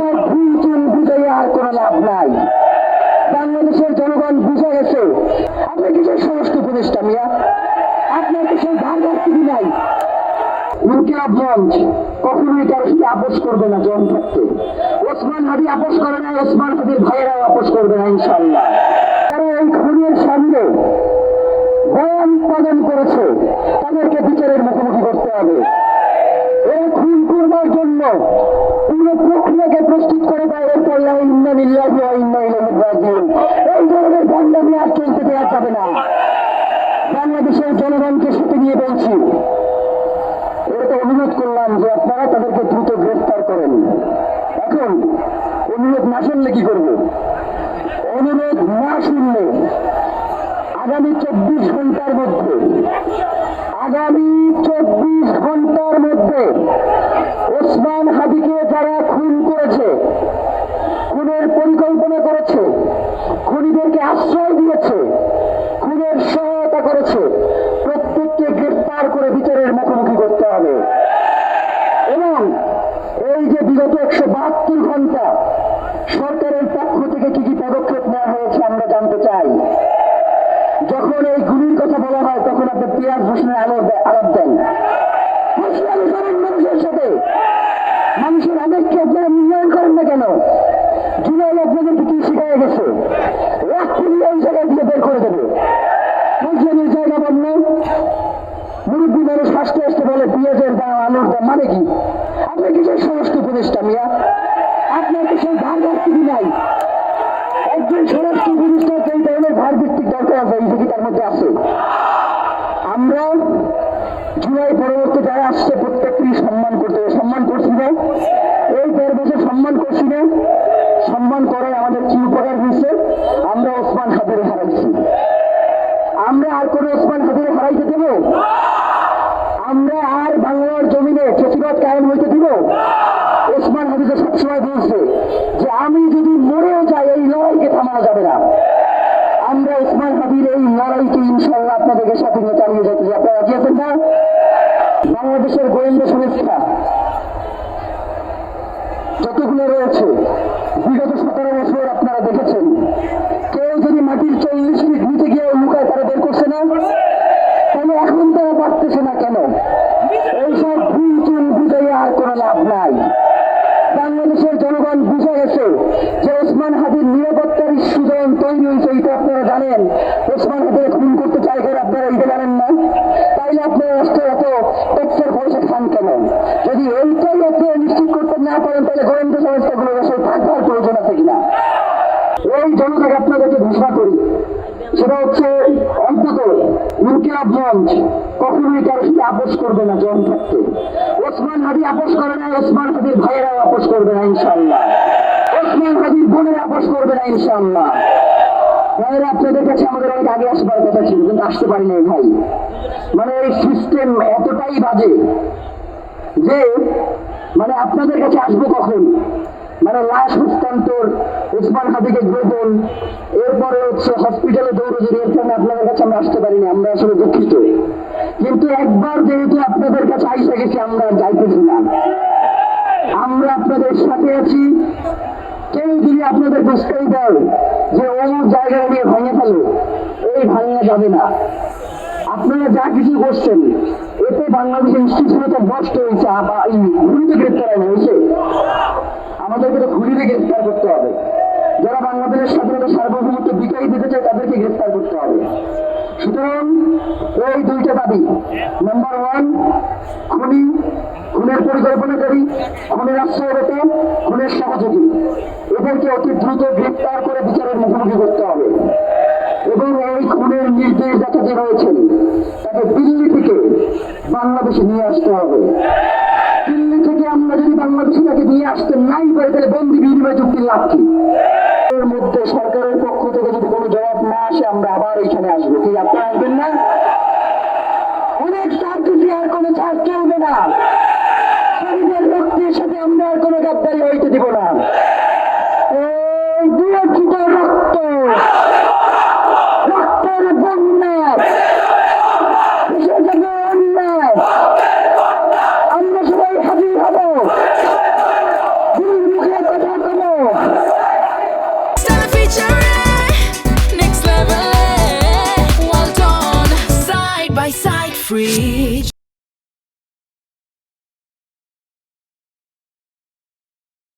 এইসব ভুল চুল বুঝাই আর কোনো লাভ নাই। বাংলাদেশের জনগণ বুঝে গেছে আপনি কিসের স্বরাষ্ট্র উপদেষ্টা মিয়া, আপনার কিসের ধারধার্তি নাই। ইনকিলাব মঞ্চ কখনোই কারো সাথে আপোষ করবে না জন থাকতে। ওসমান হাদি আপোষ করে না, ওসমান হাদির ভাইয়েরাও আপোষ করবে না ইনশাল্লাহ। তারা এই খুনের সামনে বয়ান উৎপাদন করেছে, তাদেরকে বিচারের মুখোমুখি করতে হবে। এরা খুন করবার জন্য পুরো প্রক্রিয়াকে প্রস্তুত করে দেয়। এরপর এই ধরনের ভণ্ডামি আর চলতে দেওয়া যাবে না। বাংলাদেশের জনগণকে সাথে নিয়ে বলছি, এটা অনুরোধ করলাম যে আপনারা তাদেরকে দ্রুত গ্রেফতার করেন। এখন অনুরোধ না শুনলে কি করবো? অনুরোধ না শুনলে আগামী 24 ঘন্টার মধ্যে ওসমান হাদিকে যারা খুন করেছে, খুনের পরিকল্পনা করেছে, খুনিদেরকে আশ্রয় দিয়েছে, খুনের সহায়তা করেছে, প্রত্যেককে গ্রেফতার করে বিচারের মুখোমুখি করতে হবে। এবং এই যে বিগত 172 ঘন্টা সরকারের পক্ষ থেকে কি কি পদক্ষেপ নেওয়া হয়েছে আমরা জানতে চাই। যখন এই গুলির কথা বলা হয় তখন আপনি পেঁয়াজ রসুনের আলাপ দেন, মানুষের সাথে মানুষের আবেগকে আপনারা মূল্যায়ন করেন না কেন? জুলাই আপনাদেরকে কি শিখাই গেছে? এই জায়গায় দিয়ে বের করে দেবে, বুঝলেন? জায়গা বন্ধ মুরব্বী মানুষ হাসতে হাসতে বলে পেঁয়াজের দাম, আলুর দাম, মানে কি? আপনি কিসের স্বরাষ্ট্র উপদেষ্টা মিয়া, আপনার কিসের ধারধার্তি নাই। একজন স্বরাষ্ট্র উপদেষ্টা এই ধরনের ভার ভিত্তিক দরকার আছে, এই থেকে তার মধ্যে আছে। আমরা জুলাই পরবর্তী যারা আসছে প্রত্যেককেই সম্মান করতে হবে। সম্মান করছি না? এই 1.5 বছর সম্মান করছি না? সম্মান করার আমাদের কি উপকার হয়েছে? আমরা ওসমান হাদিরে হারাইছি। আমরা আর কোন ওসমান হাদিরে হারাইতে দেব? আমরা আর বাংলার জমিনে ফেসিবাদ কায়েম হইতে দিব? ওসমান হাদি তো সবসময় বলছে যে আমি যদি মরেও যাই এই লড়াইকে থামানো যাবে না। আমরা ওসমান হাদির এই লড়াইকে ইনশাল্লাহ আপনাদেরকে সাথে নিয়ে চালিয়ে যেতে চাই। আপনারা রাজি আছেন না? বাংলাদেশের গোয়েন্দা সংস্থা যতগুলো রয়েছে বিগত 17 বছর আপনারা দেখেছেন, কেউ যদি মাটির 40 ফিট নিচে গিয়ে লুকায় তারা বের করছে না, তাহলে এখন তারা পারতেছে না কেন? এইসব ভুল চুল বুঝাই আর কোনো লাভ নাই। বাংলাদেশের জনগণ বুঝে গেছে যে ওসমান হাদির নিরাপত্তার সুযোগ তৈরি হয়েছে। এটা আপনারা জানেন। ওসমান হাদির খুন করতে চাই করে আপনারা এটা জানেন না? তাইলে আপনারা রাষ্ট্রে এত ট্যাক্সের পয়সা খান কেন? যদি এইটাই আপনারা নিশ্চিত করতে না পারেন তাহলে গোয়েন্দা সংস্থাগুলোর আসলে থাকবার প্রয়োজন আছে কিনা? এই জনতাকে আপনাদেরকে ঘোষণা করি, সেটা হচ্ছে অন্তত ইনকিলাব মঞ্চ কখনোই কারো সাথে আপোষ করবে না জন থাকতে। ওসমান হাদি আপোষ করে না, ওসমান হাদির ভাইয়েরাও আপোষ করবে না ইনশাল্লাহ। ওসমান হাদির বোনেরা আপোষ করবে না ইনশাল্লাহ। ভাইয়েরা, আপনাদের কাছে আমাদের অনেক আগে আসবার কথা ছিল, কিন্তু আসতে পারি নাই ভাই। মানে এই সিস্টেম এতটাই বাজে যে মানে আপনাদের কাছে আসবো কখন? মানে লাশ হস্তান্তর, ওসমান হাদিকে গ্রহণ, এরপরে হচ্ছে হসপিটালে দৌড়জুড়ি, এর জন্য আপনাদের কাছে আমরা আসতে পারিনি। আমরা আসলে দুঃখিত, কিন্তু একবার যেহেতু আপনাদের কাছে আইসা গেছি আমরা যাইতেছি না। আমরা আপনাদের সাথে আছি। কেউ যদি আপনাদের বুঝতেই দেয় যে অমুক জায়গায় নিয়ে ভেঙে ফেলো, এই ভাঙা যাবে না। আপনারা যা কিছু করছেন এতে বাংলাদেশের স্থিতিশীলতা নষ্ট হয়েছে। ঘুরিতে গ্রেপ্তার হয়েছে, আমাদেরকে তো ঘুরিতে গ্রেপ্তার করতে হবে। যারা বাংলাদেশের স্বাধীনতা সার্বভৌমত্ব বিকাশ দিতে চায় তাদেরকে গ্রেপ্তার করতে হবে। সুতরাং এই 2টা দাবি, নাম্বার 1 খুনের পরিকল্পনাকারী, খুনের আশ্রয়রত, খুনের সহযোগী, এদেরকে অতি দ্রুত গ্রেপ্তার করে বিচারের মুখোমুখি করতে হবে। এবং এই খুনের নির্দেশদাতা যে রয়েছেন তাকে দিল্লি থেকে বাংলাদেশে নিয়ে আসতে হবে। দিল্লি থেকে আমরা যদি বাংলাদেশে তাকে নিয়ে আসতে নাই পারি তাহলে বন্দি বিনিময় চুক্তির লাভ কি? এর মধ্যে সরকারের পক্ষ থেকে যদি কোনো জবাব না আসে আমরা আবার এইখানে আসবো। কি আপনারা আসবেন না? অনেক ছাড় দিচ্ছি, আর কোনো ছাড় চলবে না। শরীরের রক্তের সাথে আমরা আর কোনো গাদ্দারি হইতে দিব না। এই দুঃখিত রক্তের বন্যা অন্যায়, আমরা সবাই হাজির হব। মুখে কথা future, next level, well done, side by side, free.